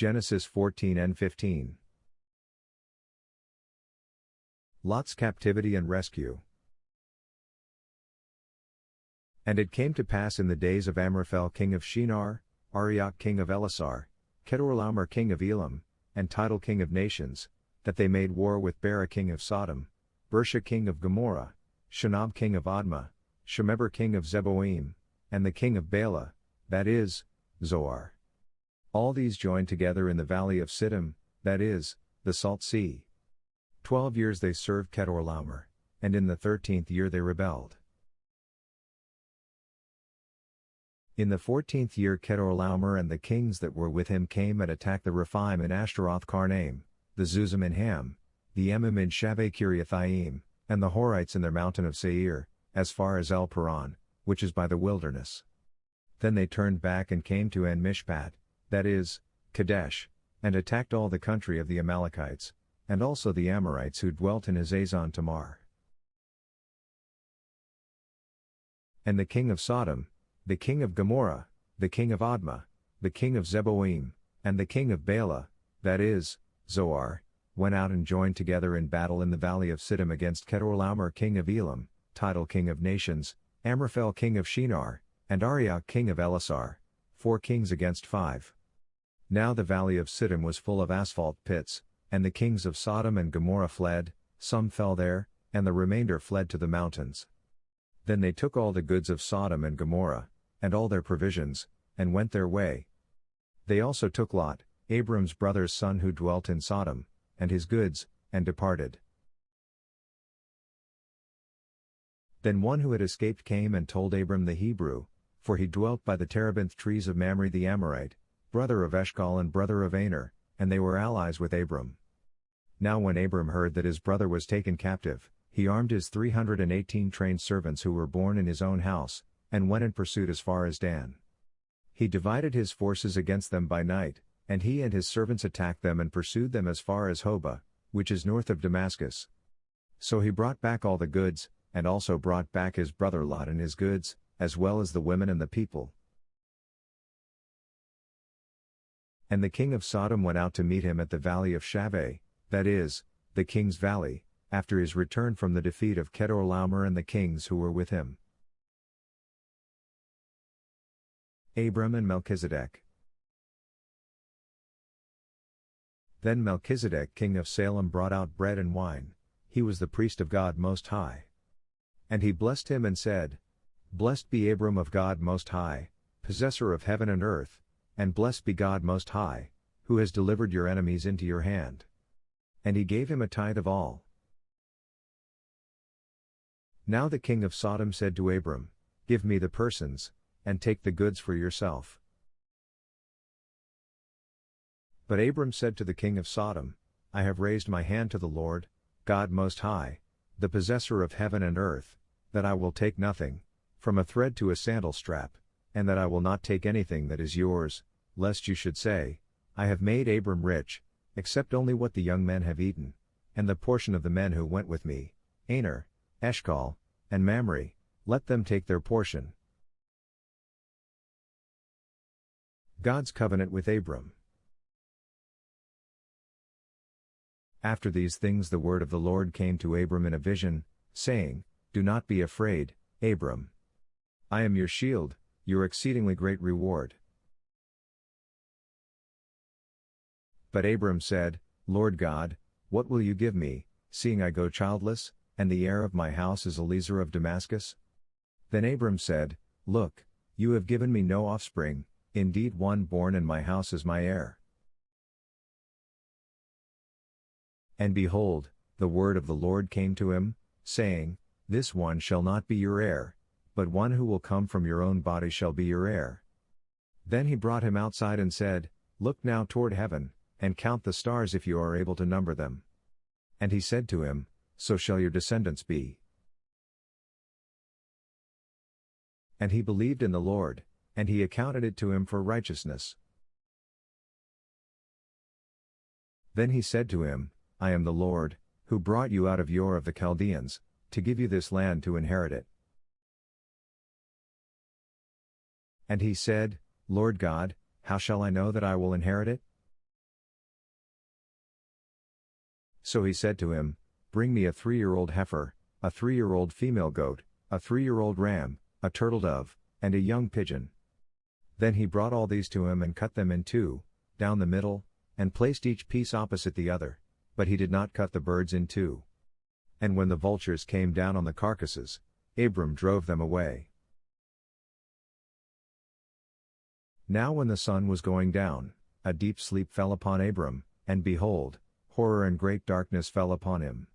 Genesis 14 and 15. Lot's captivity and rescue. And it came to pass in the days of Amraphel king of Shinar, Arioch king of Elasar, Kedorlaomer king of Elam, and Tidal king of nations, that they made war with Bera king of Sodom, Bersha king of Gomorrah, Shinab king of Admah, Shemeber king of Zeboim, and the king of Bela, that is, Zoar. All these joined together in the valley of Siddim, that is, the Salt Sea. 12 years they served Kedorlaomer, and in the 13th year they rebelled. In the 14th year Kedorlaomer and the kings that were with him came and attacked the Rephaim in Ashtaroth Karnaim, the Zuzim in Ham, the Emim in Shaveh Kiriathaim, and the Horites in their mountain of Seir, as far as El Paran, which is by the wilderness. Then they turned back and came to En Mishpat, that is, Kadesh, and attacked all the country of the Amalekites, and also the Amorites who dwelt in Hazazon Tamar. And the king of Sodom, the king of Gomorrah, the king of Admah, the king of Zeboim, and the king of Bela, that is, Zoar, went out and joined together in battle in the valley of Siddim against Kedorlaomer king of Elam, Tidal king of nations, Amraphel king of Shinar, and Arioch king of Elasar, 4 kings against 5. Now the valley of Siddim was full of asphalt pits, and the kings of Sodom and Gomorrah fled, some fell there, and the remainder fled to the mountains. Then they took all the goods of Sodom and Gomorrah, and all their provisions, and went their way. They also took Lot, Abram's brother's son who dwelt in Sodom, and his goods, and departed. Then one who had escaped came and told Abram the Hebrew, for he dwelt by the terebinth trees of Mamre the Amorite, brother of Eshcol and brother of Aner, and they were allies with Abram. Now when Abram heard that his brother was taken captive, he armed his 318 trained servants who were born in his own house, and went in pursuit as far as Dan. He divided his forces against them by night, and he and his servants attacked them and pursued them as far as Hobah, which is north of Damascus. So he brought back all the goods, and also brought back his brother Lot and his goods, as well as the women and the people. And the king of Sodom went out to meet him at the valley of Shaveh, that is, the king's valley, after his return from the defeat of Kedorlaomer and the kings who were with him. Abram and Melchizedek. Then Melchizedek king of Salem brought out bread and wine, he was the priest of God Most High. And he blessed him and said, Blessed be Abram of God Most High, possessor of heaven and earth, and blessed be God Most High, who has delivered your enemies into your hand. And he gave him a tithe of all. Now the king of Sodom said to Abram, Give me the persons, and take the goods for yourself. But Abram said to the king of Sodom, I have raised my hand to the Lord, God Most High, the possessor of heaven and earth, that I will take nothing, from a thread to a sandal strap, and that I will not take anything that is yours, lest you should say, I have made Abram rich, except only what the young men have eaten, and the portion of the men who went with me, Aner, Eshcol, and Mamre, let them take their portion. God's covenant with Abram. After these things the word of the Lord came to Abram in a vision, saying, Do not be afraid, Abram. I am your shield, your exceedingly great reward. But Abram said, Lord God, what will you give me, seeing I go childless, and the heir of my house is Eliezer of Damascus? Then Abram said, Look, you have given me no offspring, indeed one born in my house is my heir. And behold, the word of the Lord came to him, saying, This one shall not be your heir, but one who will come from your own body shall be your heir. Then he brought him outside and said, Look now toward heaven, and count the stars if you are able to number them. And he said to him, So shall your descendants be. And he believed in the Lord, and he accounted it to him for righteousness. Then he said to him, I am the Lord, who brought you out of Ur of the Chaldeans, to give you this land to inherit it. And he said, Lord God, how shall I know that I will inherit it? So he said to him, Bring me a 3-year-old heifer, a 3-year-old female goat, a 3-year-old ram, a turtle dove, and a young pigeon. Then he brought all these to him and cut them in two, down the middle, and placed each piece opposite the other, but he did not cut the birds in two. And when the vultures came down on the carcasses, Abram drove them away. Now when the sun was going down, a deep sleep fell upon Abram, and behold, horror and great darkness fell upon him.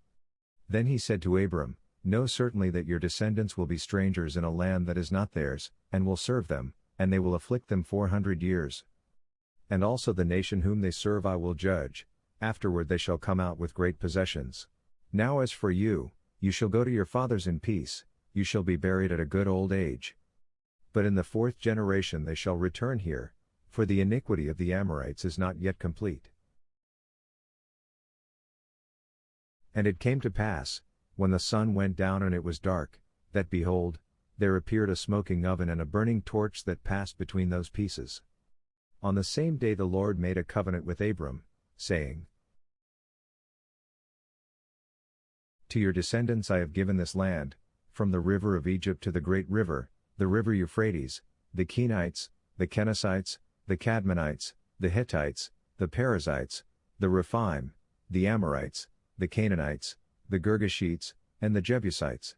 Then he said to Abram, Know certainly that your descendants will be strangers in a land that is not theirs, and will serve them, and they will afflict them 400 years. And also the nation whom they serve I will judge, afterward they shall come out with great possessions. Now as for you, you shall go to your fathers in peace, you shall be buried at a good old age. But in the 4th generation they shall return here, for the iniquity of the Amorites is not yet complete. And it came to pass, when the sun went down and it was dark, that behold, there appeared a smoking oven and a burning torch that passed between those pieces. On the same day the Lord made a covenant with Abram, saying, To your descendants I have given this land, from the river of Egypt to the great river, the river Euphrates, the Kenites, the Kenizzites, the Cadmonites, the Hittites, the Perizzites, the Rephaim, the Amorites, the Canaanites, the Girgashites, and the Jebusites.